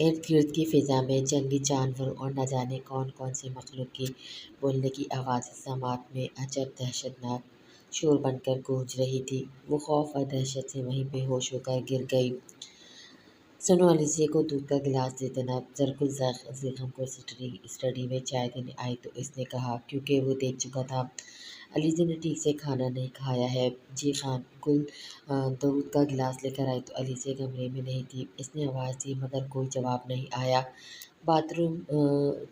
ارد گرد کی فضا میں جنگلی جانوروں اور نہ جانے کون کون سے مخلوق کی بولنے کی آوازیں سماعت میں عجب دہشتناک شور بن کر گونج رہی تھی۔ وہ خوف اور دہشت سے وہیں بے ہوش ہو کر گر گئی۔ سنو، الیزیہ کو دودھ کا گلاس دے دینا۔ زرکل زیغم کو اسٹڈی میں چائے دینے آئی تو اس نے کہا، کیونکہ وہ دیکھ چکا تھا الیزیہ نے ٹھیک سے کھانا نہیں کھایا ہے۔ جی خان گل دودھ کا گلاس لے کر آئی تو الیزیہ کمرے میں نہیں تھی۔ اس نے آواز دی مگر کوئی جواب نہیں آیا۔ باتھ روم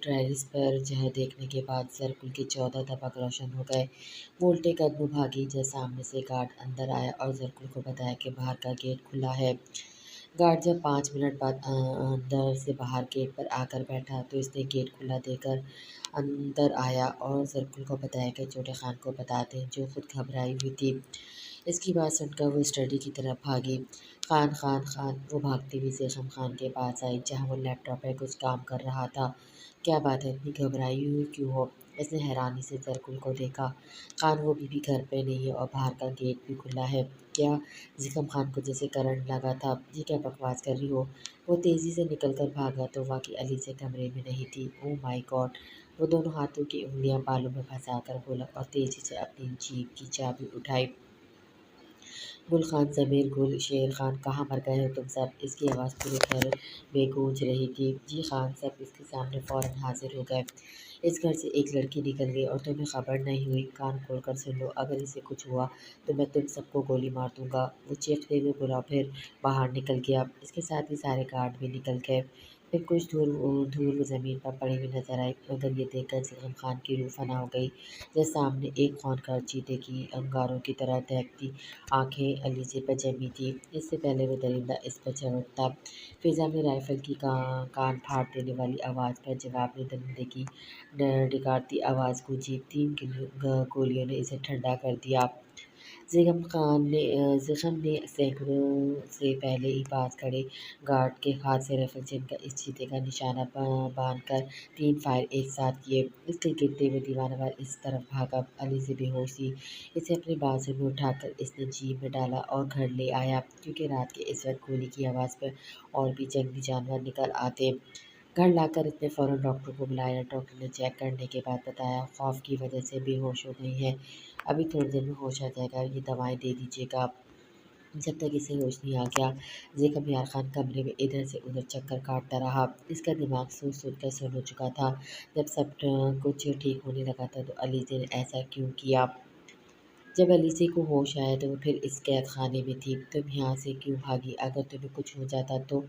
ٹیرس پر دیکھنے کے بعد زرکل کے 14 دماغ روشن ہو گئے۔ وہ الٹے قدموں بھاگی جب سامنے سے گارڈ اندر آیا اور زرکل کو بتایا کہ باہر کا گیٹ کھلا ہے۔ گارڈ جب 5 منٹ بعد اندر سے باہر گیٹ پر آ کر بیٹھا تو اس نے گیٹ کھلا دیکھ کر اندر آیا اور زرکل کو بتایا کہ چھوٹے خان کو بتا دیں، جو خود گھبرائی ہوئی تھی۔ اس کی بات سن کر وہ اسٹڈی کی طرف بھاگی۔ خان خان خان، وہ بھاگتی ہوئی زیغم خان کے پاس آئی جہاں وہ لیپ ٹاپ پہ کچھ کام کر رہا تھا۔ کیا بات ہے، اتنی گھبرائی ہوئی کیوں ہو؟ اس نے حیرانی سے زرکل کو دیکھا۔ خان، وہ بیوی گھر پہ نہیں ہے اور باہر کا گیٹ بھی کھلا ہے۔ کیا؟ زیغم خان کو جیسے کرنٹ لگا تھا۔ یہ کیا بکواس کر رہی ہو؟ وہ تیزی سے نکل کر بھاگا تو واقعی الیزیہ کمرے میں نہیں تھی۔ اوہ مائی گاڈ! وہ دونوں ہاتھوں کی انگلیاں بالوں میں پھنسا کر بولا اور تیزی سے اپنی جیپ کی چابی اٹھائی۔ گل خان، ضمیر گل، شیر خان، کہاں مر گئے ہو تم سب؟ اس کی آواز پورے گھر میں گونج رہی تھی۔ جی خان، سب اس کے سامنے فوراً حاضر ہو گئے۔ اس گھر سے ایک لڑکی نکل گئی اور تمہیں خبر نہیں ہوئی؟ کان کھول کر سن لو، اگر اسے کچھ ہوا تو میں تم سب کو گولی مار دوں گا۔ وہ چیختے ہوئے بولا، پھر باہر نکل گیا۔ اس کے ساتھ ہی سارے گارڈ بھی نکل گئے۔ پھر کچھ دور وہ زمین پر پڑی ہوئی نظر آئی مگر یہ دیکھ کر زیغم خان کی روح فنا ہو گئی جب سامنے ایک خونخوار چیتے کی انگاروں کی طرح دہکتی آنکھیں الیزیہ پر جمی تھیں۔ اس سے پہلے وہ درندہ اس پر چڑھتا، فضا میں رائفل کی کان پھاڑ دینے والی آواز پر جواب میں درندے کی ڈکارتی آواز گونجی۔ 3 گولیوں نے اسے ٹھنڈا کر دیا۔ زیغم نے سیکنڈوں سے پہلے ہی پاس کھڑے گارڈ کے ہاتھ سے رائفل چھین کر اس چیتے کا نشانہ باندھ کر 3 فائر ایک ساتھ کیے۔ اس کے گرتے ہوئے دیوانہ وار اس طرف بھاگا۔ الیزیہ بے ہوش تھی۔ اسے اپنے بازو میں اٹھا کر اس نے جیپ میں ڈالا اور گھر لے آیا، کیونکہ رات کے اس وقت گولی کی آواز پر اور بھی جنگلی جانور نکل آتے۔ گھر لا کر اس نے فوراً ڈاکٹر کو بلایا۔ ڈاکٹر نے چیک کرنے کے بعد بتایا، خوف کی وجہ سے بے ہوش ہو گئی ہیں، ابھی تھوڑی دیر میں ہوش آ جائے گا، یہ دوائیں دے دیجیے گا جب تک اسے ہوش نہیں آ گیا۔ زیغم یار خان کمرے میں ادھر سے ادھر چکر کاٹتا رہا۔ اس کا دماغ سوج سوج کر سن ہو چکا تھا۔ جب سب کچھ ٹھیک ہونے لگا تھا تو الیزیہ نے ایسا کیوں کیا؟ جب الیزیہ کو ہوش آیا تو وہ پھر اس قید خانے میں تھی۔ تم یہاں سے کیوں بھاگی؟ اگر تمہیں کچھ ہو جاتا تو؟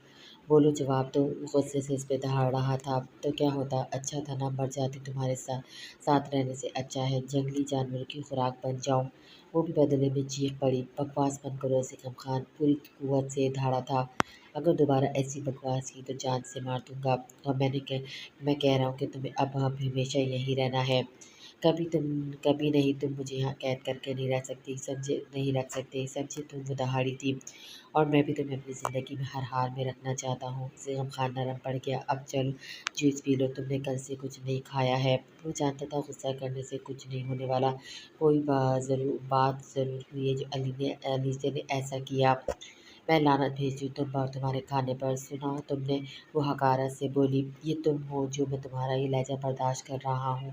بولو، جواب دو۔ وہ غصے سے اس پہ دہاڑ رہا تھا۔ تو کیا ہوتا؟ اچھا تھا نا، مر جاتی، تمہارے ساتھ رہنے سے اچھا ہے جنگلی جانوروں کی خوراک بن جاؤں۔ وہ بھی بدلے میں چیخ پڑی۔ بکواس بند کرو، زیغم خان پوری قوت سے دھاڑا تھا۔ اگر دوبارہ ایسی بکواس کی تو جان سے مار دوں گا۔ اور میں کہہ رہا ہوں کہ تمہیں اب ہمیشہ یہیں رہنا ہے۔ کبھی نہیں، تم مجھے یہاں قید کر کے نہیں رہ سکتی، سمجھے؟ نہیں رکھ سکتے، سمجھے؟ تم وہ دہاڑی تھی اور میں بھی تمہیں اپنی زندگی میں ہر حال میں رکھنا چاہتا ہوں۔ زیغم خان نرم پڑ گیا۔ اب چلو جوس پی لو، تم نے کل سے کچھ نہیں کھایا ہے۔ وہ جانتا تھا غصہ کرنے سے کچھ نہیں ہونے والا، کوئی بات ضرور ہوئی ہے جو الیزیہ نے ایسا کیا۔ میں لعنت بھیجتی ہوں تم پر اور تمہارے کھانے پر، سنا تم نے؟ وہ حقارت سے بولی۔ یہ تم ہو جو میں تمہارا یہ لہجہ برداشت کر رہا ہوں؟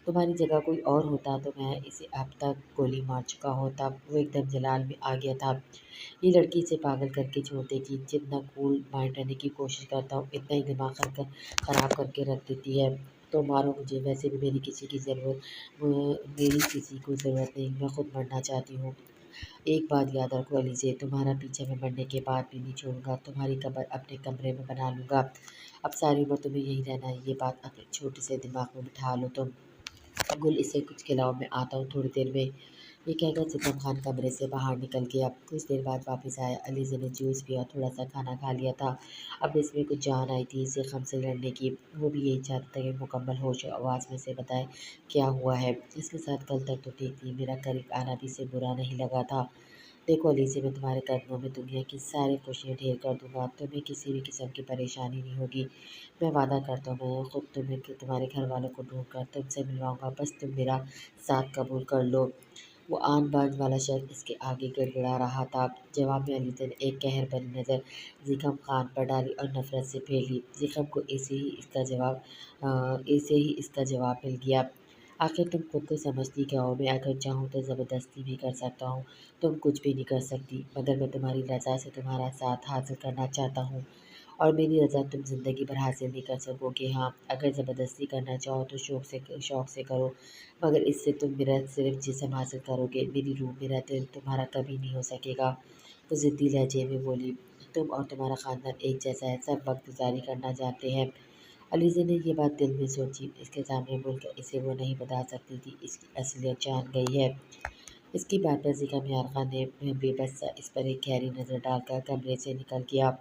تمہاری جگہ کوئی اور ہوتا تو میں اسے اب تک گولی مار چکا ہوتا۔ وہ ایک دم جلال میں آ گیا تھا۔ یہ لڑکی اسے پاگل کر کے چھوڑ دے گی، جتنا کول مائنڈ رہنے کی کوشش کرتا ہوں اتنا ہی دماغ خراب کر کے رکھ دیتی ہے۔ تو مارو مجھے، ویسے بھی میری کسی کو ضرورت نہیں، میں خود مرنا چاہتی ہوں۔ ایک بات یاد رکھو الیزیہ، تمہارا پیچھا میں مرنے کے بعد بھی نہیں چھوڑوں گا، تمہاری قبر اپنے کمرے میں بنا لوں گا۔ اب ساری عمر تمہیں یہیں رہنا ہے، یہ بات اپنے چھوٹے سے دماغ میں بٹھا لو تم۔ گل، اسے کچھ کھلاؤ، میں آتا ہوں تھوڑی دیر میں۔ یہ کہہ کر زیغم خان کمرے سے باہر نکل گیا۔ کچھ دیر بعد واپس آیا۔ الیزیہ نے جوس پیا اور تھوڑا سا کھانا کھا لیا تھا۔ اب اس میں کچھ جان آئی تھی زیغم سے لڑنے کی۔ وہ بھی یہی چاہتا تھا کہ مکمل ہوش و آواز میں سے بتائے کیا ہوا ہے۔ اس کے ساتھ کل تک تو ٹھیک تھی، میرا قریب آنا بھی اسے برا نہیں لگا تھا۔ دیکھو الیزیہ، میں تمہارے قدموں میں دنیا کی ساری خوشیاں ڈھیر کر دوں گا، تمہیں کسی بھی قسم کی پریشانی نہیں ہوگی۔ میں وعدہ کرتا ہوں میں خود تمہیں تمہارے گھر والوں کو ڈھونڈ کر تم سے ملواؤں گا، بس تم میرا ساتھ قبول کر لو۔ وہ آن بان والا شخص اس کے آگے گڑ گڑا رہا تھا۔ جواب میں علی نے ایک قہر بھری نظر زکام خان پر ڈالی اور نفرت سے پھیر لی۔ زکام کو ایسے ہی اس کا جواب مل گیا۔ آخر تم خود کو سمجھتی کیا ہو؟ میں اگر چاہوں تو زبردستی بھی کر سکتا ہوں، تم کچھ بھی نہیں کر سکتی، مگر میں تمہاری رضا سے تمہارا ساتھ حاصل کرنا چاہتا ہوں، اور میری رضا تم زندگی بھر حاصل نہیں کر سکو گے۔ ہاں، اگر زبردستی کرنا چاہو تو شوق سے کرو، مگر اس سے تم میرا صرف جسم حاصل کرو گے، میری روح، میرا دل تمہارا کبھی نہیں ہو سکے گا۔ وہ ضدی لہجے میں بولی، تم اور تمہارا خاندان ایک جیسا ہے، سب وقت گزاری کرنا جانتے ہیں۔ علیزے نے یہ بات دل میں سوچی، اس کے سامنے بول کر اسے وہ نہیں بتا سکتی تھی، اس کی اصلیت جان گئی ہے۔ اس کی بات پر زکام یار خان نے بے بس سا اس پر ایک گہری نظر ڈال کر کمرے سے نکل گیا۔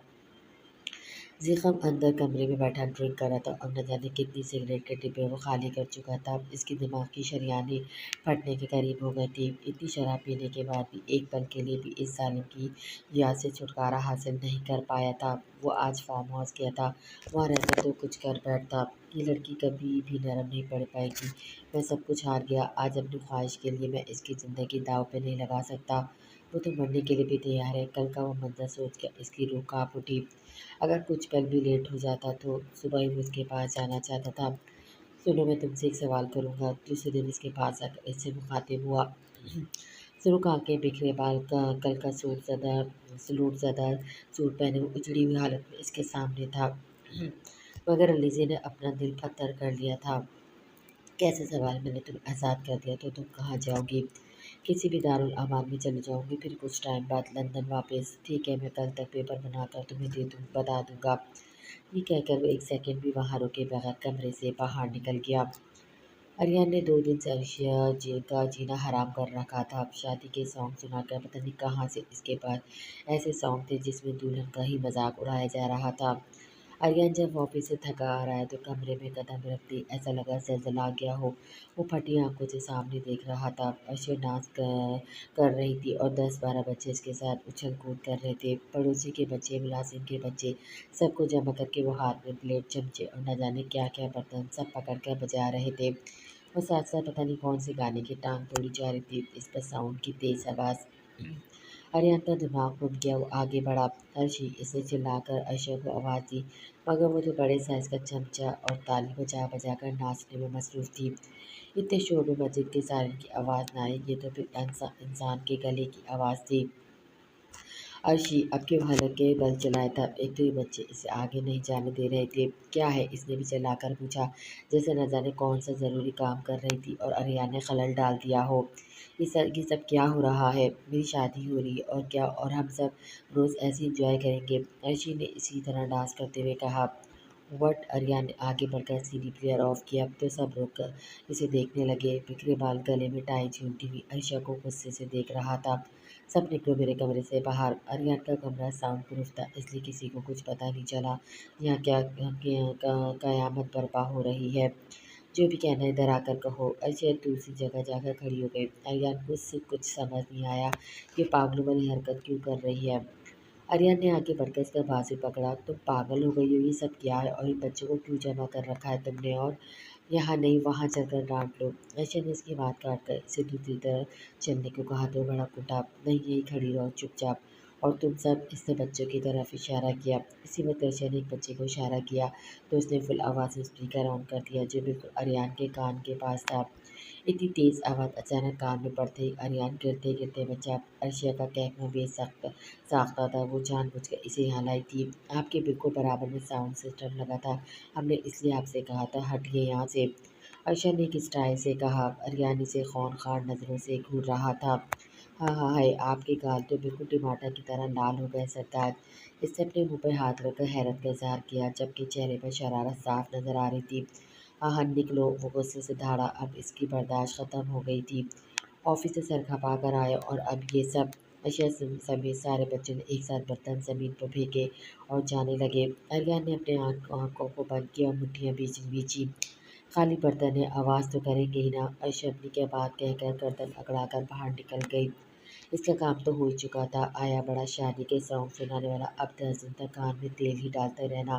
زکام اندر کمرے میں بیٹھا ڈرنک کر رہا تھا اور نہ جانے کتنی سگریٹ کے ڈبے وہ خالی کر چکا تھا۔ اس کی دماغ کی شریانیں پھٹنے کے قریب ہو گئی تھی۔ اتنی شراب پینے کے بعد بھی ایک پل کے لیے بھی اس ظالم کی یاد سے چھٹکارا حاصل نہیں کر پایا تھا۔ وہ آج فارم ہاؤس گیا تھا، وہاں رہ کر تو کچھ کر بیٹھتا۔ یہ لڑکی کبھی بھی نرم نہیں پڑ پائے گی۔ میں سب کچھ ہار گیا، آج اپنی خواہش کے لیے میں اس کی زندگی داؤ پہ نہیں لگا سکتا۔ وہ تو مرنے کے لیے بھی تیار ہے۔ کل کا وہ منظر سوچ کر اس کی روح کانپ اٹھی۔ اگر کچھ پل بھی لیٹ ہو جاتا تو صبح ہی وہ اس کے پاس جانا چاہتا تھا۔ سنو، میں تم سے ایک سوال کروں گا۔ دوسرے دن اس کے پاس آ کر اس سے مخاطب ہوا۔ سرخ آنکھیں، بکھرے بال، کل کا سلوٹ زدہ سوٹ پہنے وہ اجڑی ہوئی حالت میں اس کے سامنے تھا، مگر علیزے نے اپنا دل پتھر کر لیا تھا۔ کیسے سوال؟ میں نے تمہیں آزاد کر دیا تو تم کہاں جاؤ گی؟ کسی بھی دارالامان میں چلے جاؤں گی، پھر کچھ ٹائم بعد لندن واپس۔ ٹھیک ہے، میں کل تک پیپر بنا کر تمہیں بتا دوں گا۔ یہ کہہ کر وہ ایک سیکنڈ بھی وہاں رکے بغیر کمرے سے باہر نکل گیا۔ آریان نے 2 دن سے عرشیہ کا جینا حرام کر رکھا تھا۔ شادی کے سانگ سنا کر پتہ نہیں کہاں سے اس کے پاس ایسے سانگ تھے جس میں دلہن کا ہی مذاق اڑایا جا رہا تھا۔ آریان جب آفس سے تھکا آ رہا ہے تو کمرے میں قدم رکھتے ایسا لگا زلزلہ آ گیا ہو۔ وہ پھٹی آنکھوں سے سامنے دیکھ رہا تھا۔ عرشیہ ڈانس کر رہی تھی اور 10-12 بچے اس کے ساتھ اچھل کود کر رہے تھے۔ پڑوسی کے بچے، ملازم کے بچے، سب کو جمع کر کے وہ ہاتھ میں پلیٹ، چمچے اور نہ جانے کیا کیا برتن سب پکڑ کر بجا رہے تھے۔ وہ ساتھ ساتھ پتہ نہیں کون سے گانے کی ٹانگ توڑی جا رہی تھی۔ اس پر ساؤنڈ کی تیز آواز آریان کا دماغ گھوم گیا۔ وہ آگے بڑھا۔ عرشی، اس نے چلا کر عرشیہ کو آواز دی، مگر وہ تو بڑے سائز کا چمچہ اور تالی بجا بجا کر ناچنے میں مصروف تھی۔ اتنے شور میں مسجد کے سائرن کی آواز نہ آئی، یہ تو پھر انسان کے گلے کی آواز تھی۔ عرشی، اب کیوں حلق کے بل چلائے تھا؟ ایک تو یہ بچے اسے آگے نہیں جانے دے رہے تھے۔ کیا ہے؟ اس نے بھی چلا کر پوچھا، جیسے نہ جانے کون سا ضروری کام کر رہی تھی اور آریان نے خلل ڈال دیا ہو۔ یہ سب کیا ہو رہا ہے؟ میری شادی ہو رہی ہے اور کیا، اور ہم سب روز ایسے انجوائے کریں گے؟ عرشی نے اسی طرح ڈانس کرتے ہوئے کہا۔ وٹ؟ آریان نے آگے بڑھ کر CD پلیئر آف کیا تو سب رک کر اسے دیکھنے لگے۔ بکھرے بال، گلے میں ٹائی جھولتی ہوئی عرشیہ کو غصے سے دیکھ رہا تھا۔ سب نکلو میرے کمرے سے باہر۔ آریان کا کمرہ ساؤنڈ پروف تھا، اس لیے کسی کو کچھ پتہ نہیں چلا یہاں کیا قیامت برپا ہو رہی ہے۔ جو بھی کہنا ہے ادھر آ کر کہو۔ عرشیہ دوسری جگہ جا کر کھڑی ہو گئی۔ آریان کو اس سے کچھ سمجھ نہیں آیا، یہ پاگلوں والی حرکت کیوں کر رہی ہے۔ آریان نے آگے بڑھ کر اس کا بازو پکڑا۔ تم پاگل ہو گئی ہو؟ یہ سب کیا ہے؟ اور ان بچوں کو کیوں جمع کر رکھا ہے تم نے؟ اور یہاں نہیں وہاں چل کر ڈانٹ لو۔ عرشیہ نے اس کی بات کاٹ کر اسے دوسری طرف چلنے کو کہا تو بھڑک اٹھا، نہیں یہیں کھڑی رہو چپ چاپ۔ اور تم سب؟ اس نے بچوں کی طرف اشارہ کیا۔ اسی وقت عرشیہ نے ایک بچے کو اشارہ کیا تو اس نے فل آواز میں اسپیکر آن کر دیا جو بالکل آریان کے کان کے پاس تھا۔ اتنی تیز آواز اچانک کان میں پڑتے ہی آریان گرتے گرتے بچا۔ عرشیہ کا کہنا بے ساختہ تھا، وہ جان بوجھ کر اسے یہاں لائی تھی۔ آپ کے بالکل برابر میں ساؤنڈ سسٹم لگا تھا، ہم نے اس لیے آپ سے کہا تھا ہٹیے یہاں سے، عرشیہ نے ایک اسٹائل سے کہا۔ آریان اسے خونخوار نظروں سے گھور رہا تھا۔ ہاں ہاں ہائے، آپ کے گال تو بالکل ٹماٹر کی طرح لال ہو گئے سرتاج۔ اس نے اپنے منہ پر ہاتھ رکھ کر حیرت کا اظہار کیا، جبکہ چہرے پر شرارت صاف نظر آ رہی تھی۔ ہاں ہاں نکلو، وہ غصے سے دھاڑا، اب اس کی برداشت ختم ہو گئی تھی۔ آفس سے سر کھپا کر آئے اور اب یہ سب۔ عرشیہ سمیت سارے بچوں نے ایک ساتھ برتن زمین پر پھینکے اور جانے لگے۔ آریان نے اپنے آنکھوں کو بند کیا اور مٹھیاں بھیجی۔ خالی برتن ہے، آواز تو کریں گے ہی نا۔ عرشیہ اپنی کیا بات کہہ کر گردن اکڑا کر باہر نکل گئی۔ اس کا کام تو ہو ہی چکا تھا، آیا بڑا شادی کے سانگ سنانے والا، اب 10 دن تک کان میں تیل ہی ڈالتے رہنا۔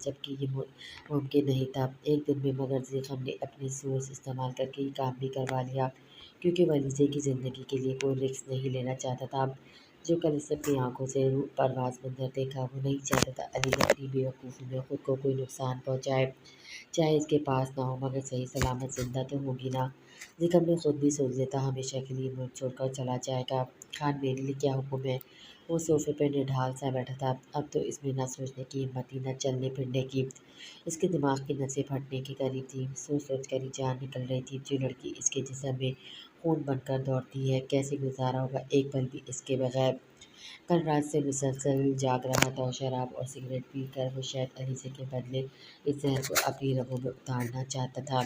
جبکہ یہ ممکن نہیں تھا ایک دن میں، مگر ذیخم نے اپنی سوچ استعمال کر کے یہ کام بھی کروا لیا، کیونکہ وہ علیزے کی زندگی کے لیے کوئی رسک نہیں لینا چاہتا تھا۔ جو کل اس نے اپنی آنکھوں سے روح پرواز منظر دیکھا، وہ نہیں چاہتا تھا علیزہ اپنی بے وقوفی میں خود کو کوئی نقصان پہنچائے، چاہے اس کے پاس نہ ہو، مگر صحیح سلامت زندہ تو ہوگی نا۔ ذیخم نے خود بھی سوچ لیتا ہمیشہ کے لیے ملک چھوڑ کر چلا جائے گا۔ خان میرے لیے کیا حکم ہے؟ وہ صوفے پہ نڈھال سا بیٹھا تھا، اب تو اس میں نہ سوچنے کی ہمت تھی، نہ چلنے پھرنے کی۔ اس کے دماغ کی نسیں پھٹنے کے قریب تھیں، سوچ سوچ کر ہی جان نکل رہی تھی۔ جو لڑکی اس کے جسم میں خون بن کر دوڑتی ہے، کیسے گزارا ہوگا ایک پل بھی اس کے بغیر؟ کل رات سے مسلسل جاگ رہا تھا اور شراب اور سگریٹ پی کر وہ شاید علیزے کے بدلے اس زہر کو اپنی رگوں میں اتارنا چاہتا تھا۔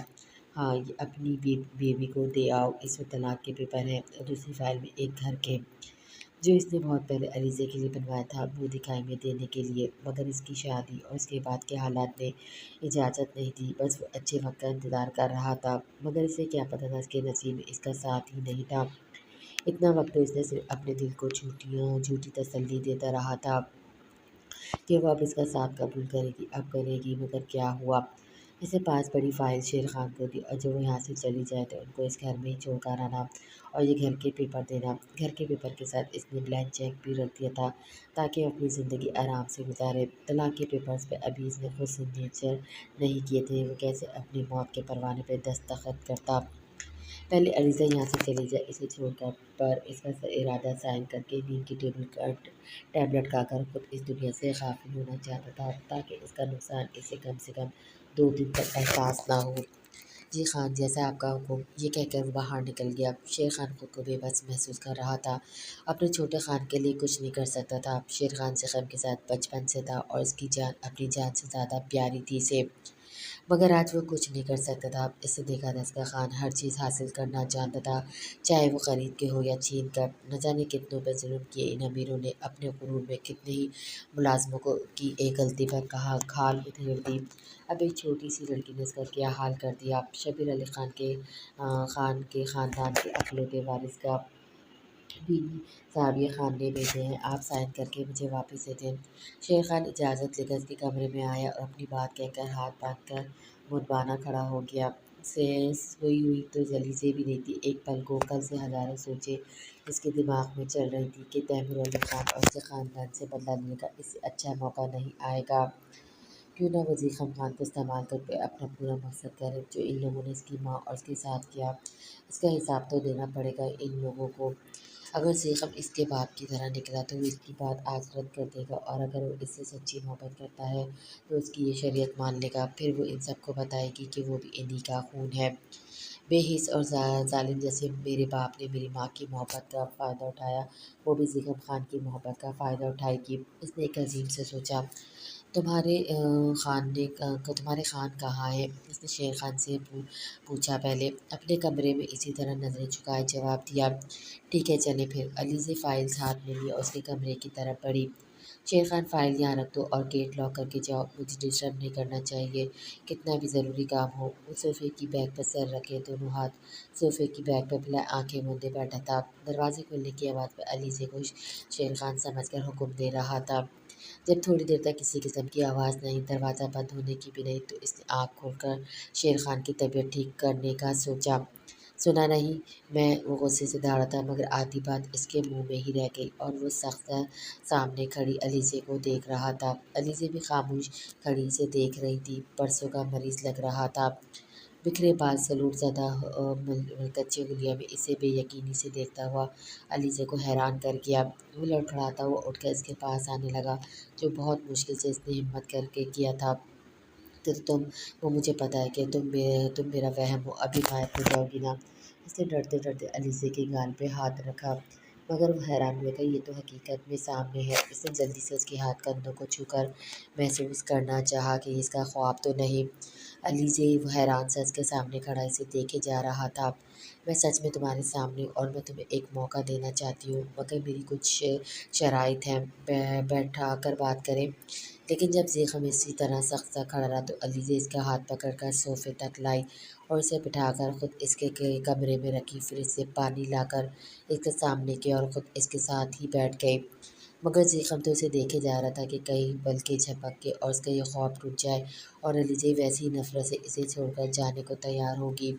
ہاں، یہ اپنی بیوی کو دے آؤ، اس میں طلاق کے پیپر ہیں اور دوسری فائل میں ایک گھر کے، جو اس نے بہت پہلے علیزے کے لیے بنوایا تھا، وہ دکھائی میں دینے کے لیے، مگر اس کی شادی اور اس کے بعد کے حالات میں اجازت نہیں تھی۔ بس وہ اچھے وقت کا انتظار کر رہا تھا، مگر اسے کیا پتہ تھا اس کے نصیب میں اس کا ساتھ ہی نہیں تھا۔ اتنا وقت تو اس نے صرف اپنے دل کو جھوٹی تسلی دیتا رہا تھا کہ وہ اب اس کا ساتھ قبول کرے گی، اب کرے گی، مگر کیا ہوا؟ اسے پاس پڑی فائل شیر خان کو دی اور جب وہ یہاں سے چلی جائے تو ان کو اس گھر میں ہی چھوڑ کر آنا اور یہ گھر کے پیپر دینا۔ گھر کے پیپر کے ساتھ اس نے بلینک چیک بھی رکھ دیا تھا تاکہ وہ اپنی زندگی آرام سے گزارے۔ طلاق کے پیپرز پہ ابھی اس نے خود سگنیچر نہیں کیے تھے، وہ کیسے اپنی موت کے پروانے پہ دستخط کرتا؟ پہلے علیزہ یہاں سے چلی جائے اسے چھوڑ کر، پر اس کا ارادہ سائن کر کے نیند کی ٹیبلٹ کھا کر خود اس دنیا سے غافل ہونا چاہتا تھا، تاکہ اس کا نقصان اسے کم سے کم 2 دن تک احساس نہ ہو۔ جی خان، جیسا آپ کا حکم، یہ کہہ کر وہ باہر نکل گیا۔ شیر خان خود کو بے بس محسوس کر رہا تھا، اپنے چھوٹے خان کے لیے کچھ نہیں کر سکتا تھا۔ شیر خان ذیخم کے ساتھ بچپن سے تھا اور اس کی جان اپنی جان سے زیادہ پیاری تھی اسے، مگر آج وہ کچھ نہیں کر سکتا تھا۔ اس سے دیکھا دستگاہ خان ہر چیز حاصل کرنا جانتا تھا، چاہے وہ خرید کے ہو یا چھین کر۔ نہ جانے کتنوں پہ ظلم کیے ان امیروں نے، اپنے غرور میں کتنے ہی ملازموں کی ایک غلطی پر کھال ادھیڑ دی۔ اب ایک چھوٹی سی لڑکی نے اس کا کیا حال کر دیا۔ شبیر علی خان کے خاندان کے اکلوتے وارث کا بیوی صاحب یہ خان نے بھیجے ہیں، آپ سائن کر کے مجھے واپس دے دیں۔ شیر خان اجازت لے کر اس کے کمرے میں آیا اور اپنی بات کہہ کر ہاتھ باندھ کر مدبانہ کھڑا ہو گیا۔ سوئی ہوئی تو علیزہ بھی نہیں تھی ایک پل کو، کل سے ہزاروں سوچیں اس کے دماغ میں چل رہی تھی کہ تیمور علی خان اور اس کے خاندان سے بدلہ لینے کا اس سے اچھا موقع نہیں آئے گا۔ کیوں نہ وہ ذیخم خان کو استعمال کر کے اپنا پورا مقصد کرے۔ جو ان لوگوں نے اس کی ماں اور اس کے ساتھ کیا، اس کا حساب تو دینا پڑے گا ان لوگوں کو۔ اگر ذیخم اس کے باپ کی طرح نکلا تو وہ اس کی بات آج رد کر دے گا، اور اگر وہ اس سے سچی محبت کرتا ہے تو اس کی یہ شریعت مان لے گا، پھر وہ ان سب کو بتائے گی کہ وہ بھی انہی کا خون ہے۔ بے حس اور ظالم جیسے میرے باپ نے میری ماں کی محبت کا فائدہ اٹھایا، وہ بھی ذیخم خان کی محبت کا فائدہ اٹھائے گی۔ اس نے ایک عظیم سے سوچا۔ تمہارے خان کہاں ہے؟ اس نے شیر خان سے پوچھا۔ پہلے اپنے کمرے میں، اسی طرح نظریں جھکائے جواب دیا۔ ٹھیک ہے چلیں پھر۔ علیزہ فائلز ہاتھ میں لی اور اس کے کمرے کی طرف بڑھی۔ شیر خان، فائل یہاں رکھ دو اور گیٹ لاک کر کے جاؤ، مجھے ڈسٹرب نہیں کرنا چاہیے، کتنا بھی ضروری کام ہو۔ وہ صوفے کی بیک پر سر رکھے دونوں ہاتھ صوفے کی بیک پر پھیلائے آنکھیں موندے بیٹھا تھا۔ دروازے کھلنے کی آواز پر علیزہ کو شیر خان سمجھ کر حکم دے رہا تھا۔ جب تھوڑی دیر تک کسی قسم کی آواز نہیں، دروازہ بند ہونے کی بھی نہیں، تو اس نے آنکھ کھول کر شیر خان کی طبیعت ٹھیک کرنے کا سوچا۔ سنا نہیں میں؟ وہ غصے سے دھاڑا تھا، مگر آدھی بات اس کے منہ میں ہی رہ گئی اور وہ سخت سامنے کھڑی علیزہ کو دیکھ رہا تھا۔ علیزہ بھی خاموش کھڑی اسے دیکھ رہی تھی، پرسوں کا مریض لگ رہا تھا۔ بکھرے بال، سلوٹ زدہ ملکچی انگلیوں میں اسے بے یقینی سے دیکھتا ہوا علیزہ کو حیران کر گیا۔ وہ لڑکھڑاتا ہوا اٹھ کر اس کے پاس آنے لگا، جو بہت مشکل سے اس نے ہمت کر کے کیا تھا۔ وہ مجھے پتہ ہے کہ تم میرا وہم ہو، ابھی غائب ہو جاؤ گی نا؟ اس نے ڈرتے ڈرتے علیزہ کے گال پہ ہاتھ رکھا، مگر وہ حیران ہوئے گا، یہ تو حقیقت میں سامنے ہے۔ اس نے جلدی سے اس کے ہاتھ کندھوں کو چھو کر محسوس کرنا چاہا کہ اس کا خواب تو نہیں۔ علیزہ، وہ حیران سا اس کے سامنے کھڑا اسے دیکھے جا رہا تھا۔ میں سچ میں تمہارے سامنے ہوں اور میں تمہیں ایک موقع دینا چاہتی ہوں، مگر میری کچھ شرائط ہیں۔ بیٹھا کر بات کریں؟ لیکن جب زیغم اسی طرح سخت سا کھڑا رہا تو علیزے اس کا ہاتھ پکڑ کر صوفے تک لائی اور اسے بٹھا کر خود اس کے کمرے میں رکھی، پھر اسے پانی لا کر اس کے سامنے کی اور خود اس کے ساتھ ہی بیٹھ گئی۔ مگر زیغم تو اسے دیکھے جا رہا تھا کہ کہیں بلکہ جھپک کے اور اس کا یہ خواب ٹوٹ جائے اور علیزے ویسی ہی نفرت سے اسے چھوڑ کر جانے کو تیار ہوگی۔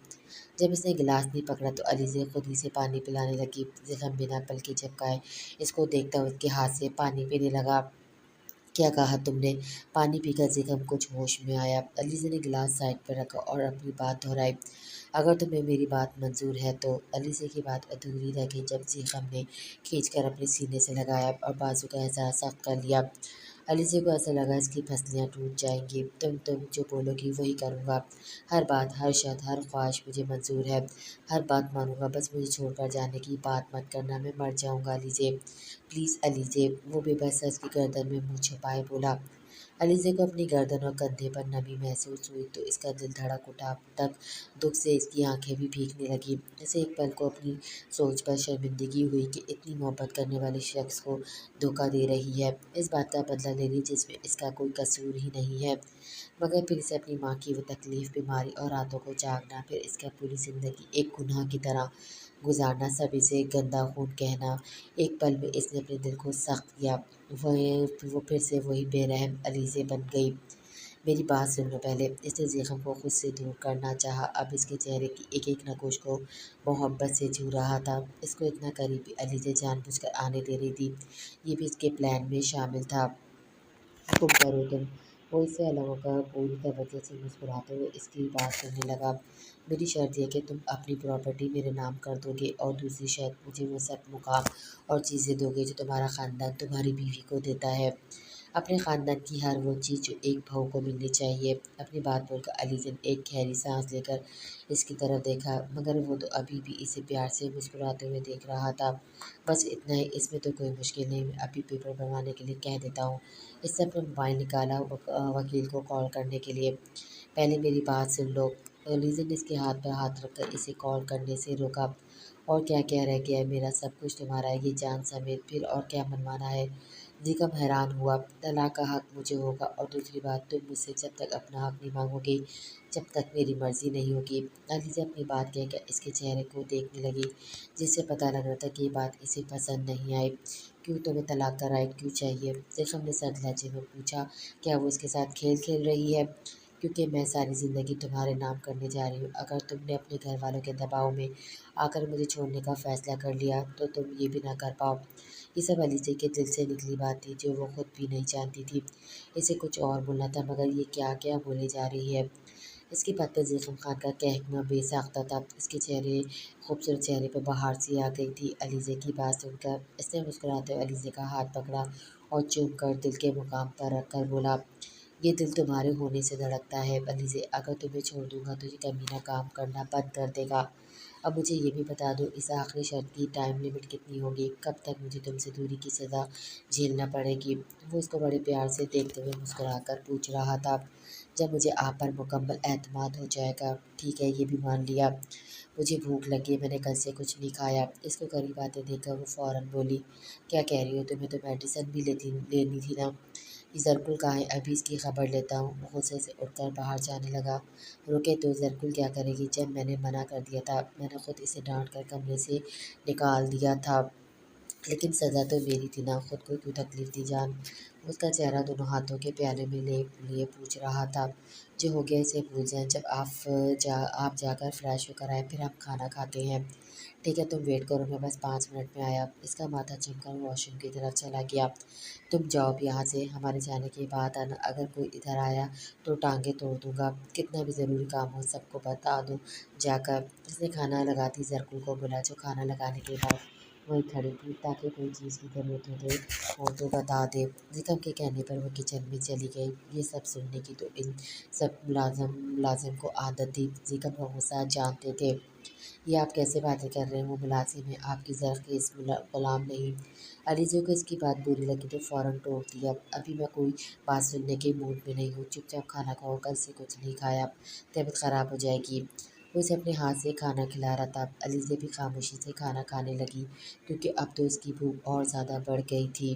جب اس نے گلاس نہیں پکڑا تو علیزے خود ہی سے پانی پلانے لگی۔ زیغم بنا پلکیں جھپکائے اس کو دیکھتا ہوا اس کے ہاتھ سے پانی پینے لگا۔ کیا کہا تم نے؟ پانی پی کر زیغم کچھ ہوش میں آیا۔ علیزے نے گلاس سائڈ پر رکھا اور اپنی بات دہرائی۔ اگر تمہیں میری بات منظور ہے تو۔ علیزے کی بات ادھوری رہ گئی جب زیغم نے کھینچ کر اپنے سینے سے لگایا اور بازو کا احساس سخت کر لیا۔ علیزے کو ایسا لگا اس کی پسلیاں ٹوٹ جائیں گی۔ تم جو بولو گی وہی کروں گا۔ ہر بات، ہر شرط، ہر خواہش مجھے منظور ہے۔ ہر بات مانوں گا، بس مجھے چھوڑ کر جانے کی بات مت کرنا، میں مر جاؤں گا علیزے، پلیز علیزے۔ وہ بے بس اس کی گردن میں منہ چھپائے بولا۔ علیزے کو اپنی گردن اور کندھے پر نمی محسوس ہوئی تو اس کا دل دھڑک اٹھا، اب تک دکھ سے اس کی آنکھیں بھی بھیگنے لگیں۔ اسے ایک پل کو اپنی سوچ پر شرمندگی ہوئی کہ اتنی محبت کرنے والے شخص کو دھوکہ دے رہی ہے، اس بات کا بدلہ لے لی جس میں اس کا کوئی قصور ہی نہیں ہے۔ مگر پھر اسے اپنی ماں کی وہ تکلیف، بیماری اور راتوں کو جاگنا، پھر اس کا پوری زندگی ایک گناہ کی طرح گزارنا، سب اسے گندا خون کہنا، ایک پل میں اس نے اپنے دل کو سخت کیا۔ وہ پھر سے وہی بے رحم علیزے بن گئی۔ میری بات سن لو پہلے۔ اس نے زیغم کو خود سے دور کرنا چاہا، اب اس کے چہرے کی ایک ایک نگوش کو محبت سے چھو رہا تھا۔ اس کو اتنا قریب بھی علیزے جان بوجھ کر آنے دے رہی تھی، یہ بھی اس کے پلان میں شامل تھا۔ حکم کرو تم۔ وہ اس سے الگ ہو کر پوری توجہ سے مسکراتے ہوئے اس کی بات سننے لگا۔ میری شرط یہ کہ تم اپنی پراپرٹی میرے نام کر دو گے اور دوسری شرط مجھے وہ سب مقام اور چیزیں دو گے جو تمہارا خاندان تمہاری بیوی کو دیتا ہے، اپنے خاندان کی ہر وہ چیز جو ایک بہو کو ملنی چاہیے۔ اپنی بات بول کر علیزے نے ایک گہری سانس لے کر اس کی طرف دیکھا، مگر وہ تو ابھی بھی اسے پیار سے مسکراتے ہوئے دیکھ رہا تھا۔ بس اتنا ہی، اس میں تو کوئی مشکل نہیں، میں ابھی پیپر بنوانے کے لیے کہہ دیتا ہوں۔ اس نے اپنا موبائل نکالا وکیل کو کال کرنے کے لیے۔ پہلے میری بات سن لو۔ علیزے نے اس کے ہاتھ پر ہاتھ رکھ کر اسے کال کرنے سے روکا۔ اور کیا کیا رہ گیا ہے؟ میرا سب کچھ تمہارا ہے، یہ جان سمیت، پھر اور کیا منوانا ہے؟ زیغم حیران ہوا۔ طلاق کا حق مجھے ہوگا اور دوسری بات، تم مجھ سے جب تک اپنا حق نہیں مانگو گی جب تک میری مرضی نہیں ہوگی۔ علیزہ اپنی بات کہہ کر اس کے چہرے کو دیکھنے لگی، جس سے پتہ لگ رہا تھا کہ یہ بات اسے پسند نہیں آئی۔ کیوں تمہیں طلاق کا رائٹ کیوں چاہیے؟ زیغم نے سرد لہجے میں پوچھا۔ کیا وہ اس کے ساتھ کھیل کھیل رہی ہے؟ کیونکہ میں ساری زندگی تمہارے نام کرنے جا رہی ہوں۔ اگر تم نے اپنے گھر والوں کے دباؤ میں آ کر مجھے چھوڑنے کا فیصلہ کر لیا تو تم یہ بھی نہ کر پاؤ۔ یہ سب علیزے کے دل سے نکلی بات تھی جو وہ خود بھی نہیں جانتی تھی۔ اسے کچھ اور بولنا تھا مگر یہ کیا کیا بولے جا رہی ہے۔ اس کی بات پر زیغم خان کا کہکنا بے ساختہ تھا، اس کے خوبصورت چہرے پر بہار سی آ گئی تھی۔ علیزے کی بات سن کر اس نے مسکراتے ہوئے علیزے کا ہاتھ پکڑا اور چوم کر دل کے مقام پر رکھ کر بولا، یہ دل تمہارے ہونے سے دھڑکتا ہے علیزے، اگر تمہیں چھوڑ دوں گا تو یہ کمینہ کام کرنا بند کر دے گا۔ اب مجھے یہ بھی بتا دو، اس آخری شرط کی ٹائم لمٹ کتنی ہوگی؟ کب تک مجھے تم سے دوری کی سزا جھیلنا پڑے گی؟ وہ اس کو بڑے پیار سے دیکھتے ہوئے مسکرا کر پوچھ رہا تھا۔ جب مجھے آپ پر مکمل اعتماد ہو جائے گا۔ ٹھیک ہے، یہ بھی مان لیا۔ مجھے بھوک لگی ہے، میں نے کل سے کچھ نہیں کھایا۔ اس کو قریب آتے دیکھ کر وہ فوراً بولی، کیا کہہ رہی ہو؟ تمہیں تو میڈیسن بھی لینی تھی نا۔ یہ زرکل کہاں ہے؟ ابھی اس کی خبر لیتا ہوں۔ وہ غصے سے اٹھ کر باہر جانے لگا۔ رکے تو، زرکل کیا کرے گی جب میں نے منع کر دیا تھا؟ میں نے خود اسے ڈانٹ کر کمرے سے نکال دیا تھا، لیکن سزا تو میری تھی نا، خود کو کیوں تکلیف دی جان؟ اس کا چہرہ دونوں ہاتھوں کے پیالے میں لیے پوچھ رہا تھا، جو ہو گیا اسے بھول جائیں، جب آپ جا کر فریش ہو کر آئے پھر ہم کھانا کھاتے ہیں۔ ٹھیک ہے، تم ویٹ کرو، میں بس 5 منٹ میں آیا۔ اس کا ماتھا چوم کر واش روم کی طرف چلا گیا۔ تم جاؤ اب یہاں سے، ہمارے جانے کے بعد آنا، اگر کوئی ادھر آیا تو ٹانگیں توڑ دوں گا۔ کتنا بھی ضروری کام ہو سب کو بتا دو جا کر۔ اس نے کھانا لگاتی زرکل کو بولا، جو کھانا لگانے کے بعد وہیں کھڑی تھی، تاکہ کوئی چیز کی ضرورت ہو تو بتا دے۔ زیغم کے کہنے پر وہ کچن میں چلی گئی۔ یہ سب سننے کی تو ان سب ملازم کو عادت تھی، زیغم کا غصہ جانتے تھے۔ یہ آپ کیسے باتیں کر رہے ہیں؟ وہ ملازم ہے، آپ کی زرخیز غلام نہیں۔ علیزے کو اس کی بات بری لگی تو فوراً ٹوک دیا، ابھی میں کوئی بات سننے کے موڈ میں نہیں ہوں، چپ چاپ کھانا کھاؤ، کل سے کچھ نہیں کھایا، طبیعت خراب ہو جائے گی۔ وہ اسے اپنے ہاتھ سے کھانا کھلا رہا تھا۔ علیزے بھی خاموشی سے کھانا کھانے لگی، کیونکہ اب تو اس کی بھوک اور زیادہ بڑھ گئی تھی۔